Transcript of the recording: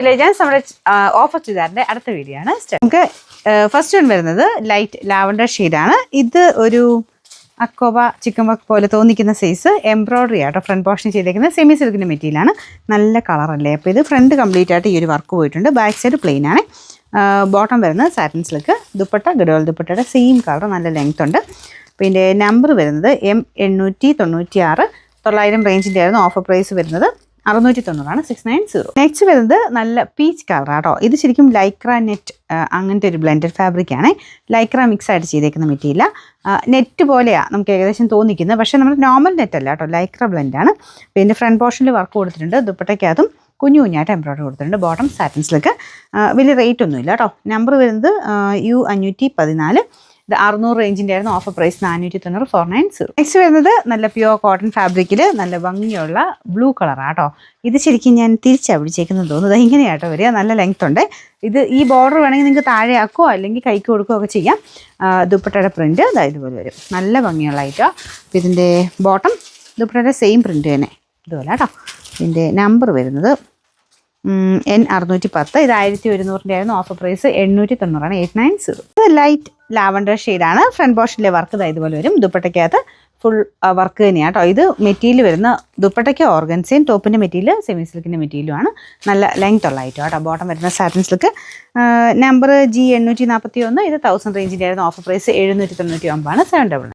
നമ്മുടെ ഓഫർ ചുരിദാറിന്റെ അടുത്ത വീഡിയോ ആണ്. നമുക്ക് ഫസ്റ്റ് വൺ വരുന്നത് ലൈറ്റ് ലാവൻഡർ ഷെയ്ഡാണ്. ഇത് ഒരു അക്കോബ ചിക്കൻ വർക്ക് പോലെ തോന്നിക്കുന്ന സൈസ് എംബ്രോയ്ഡറി ആട്ടോ. ഫ്രണ്ട് പോർഷൻ ചെയ്തേക്കുന്നത് സെമി സിൽക്കിൻ്റെ മെറ്റീരിയലാണ്. നല്ല കളറല്ലേ. അപ്പോൾ ഇത് ഫ്രണ്ട് കംപ്ലീറ്റ് ആയിട്ട് ഈ ഒരു വർക്ക് പോയിട്ടുണ്ട്. ബാക്ക് സൈഡ് പ്ലെയിൻ ആണ്. ബോട്ടം വരുന്നത് സാറ്റിൻ സിൽക്ക്. ദുപ്പട്ട ഗഡോൾ ദുപ്പട്ടയുടെ സെയിം കളർ, നല്ല ലെങ്ത് ഉണ്ട്. പിന്നെ നമ്പർ വരുന്നത് M896. 900 റേഞ്ചിൻ്റെ ആയിരുന്നു. ഓഫർ പ്രൈസ് വരുന്നത് 690 690. നെക്സ്റ്റ് വരുന്നത് നല്ല പീച്ച് കളർ ആട്ടോ. ഇത് ശരിക്കും ലൈക്ര നെറ്റ് അങ്ങനത്തെ ഒരു ബ്ലെൻഡഡ് ഫാബ്രിക് ആണ്. ലൈക്ര മിക്സ് ആയിട്ട് ചെയ്തേക്കുന്ന മെറ്റീരിയൽ. നെറ്റ് പോലെയാണ് നമുക്ക് ഏകദേശം തോന്നിക്കുന്നത്, പക്ഷേ നമ്മൾ നോർമൽ നെറ്റ് അല്ല കേട്ടോ, ലൈക്ര ബ്ലെൻഡാണ്. പിന്നെ ഫ്രണ്ട് പോർഷനിൽ വർക്ക് കൊടുത്തിട്ടുണ്ട്. ദുപ്പട്ടയ്ക്കകത്തും കുഞ്ഞു കുഞ്ഞായിട്ട് എംബ്രോയ്ഡറി കൊടുത്തിട്ടുണ്ട്. Bottom satin silk. വലിയ റേറ്റ് ഒന്നുമില്ല കേട്ടോ. നമ്പർ വരുന്നത് U514. ഇത് 600 റേഞ്ചിൻ്റെ ആയിരുന്നു. Offer price 490 490. നെക്സ്റ്റ് വരുന്നത് നല്ല പ്യുവർ കോട്ടൺ ഫാബ്രിക്കിൽ നല്ല ഭംഗിയുള്ള ബ്ലൂ കളറാട്ടോ. ഇത് ശരിക്കും ഞാൻ തിരിച്ചാണ് പിടിച്ചേക്കുന്നത് തോന്നുന്നത്. ഇങ്ങനെയാട്ടോ വരിക. നല്ല ലെങ്ത് ഉണ്ട്. ഇത് ഈ ബോർഡർ വേണമെങ്കിൽ നിങ്ങൾക്ക് താഴെ ആക്കുകയോ അല്ലെങ്കിൽ കൈക്ക് കൊടുക്കുകയോ ഒക്കെ ചെയ്യാം. ദുപ്പട്ടയുടെ പ്രിൻറ്റ് ഇതുപോലെ വരും. നല്ല ഭംഗിയുള്ള ഐറ്റം. ഇതിൻ്റെ ബോട്ടം ദുപ്പട്ടയുടെ സെയിം പ്രിൻറ്റ് തന്നെ ഇതുപോലെ കേട്ടോ. ഇതിൻ്റെ നമ്പർ വരുന്നത് N610. ഇത് 1100 ആയിരുന്നു. Offer price 890 890. ഇത് ലൈറ്റ് ലാവൻഡർ ഷെയ്ഡാണ്. ഫ്രണ്ട് പോർഷനിലെ വർക്ക് ഇതുപോലെ വരും. ദുപ്പട്ടയ്ക്കകത്ത് ഫുൾ വർക്ക് തന്നെയാണ് കേട്ടോ. ഇത് മെറ്റീരിയൽ വരുന്ന ദുപ്പട്ടയ്ക്ക് ഓർഗൻസയും ടോപ്പിൻ്റെ മെറ്റീരിയൽ സെമി സിൽക്കിൻ്റെ മെറ്റീരിയലുമാണ്. നല്ല ലെങ്ത് ഉള്ള ഐറ്റം കേട്ടോ. ബോട്ടം വരുന്ന സാറ്റിൻ സിൽക്ക്. Number G841. ഇത് 1000 റേഞ്ചിൻ്റെ ആയിരുന്നു. Offer price 799 799.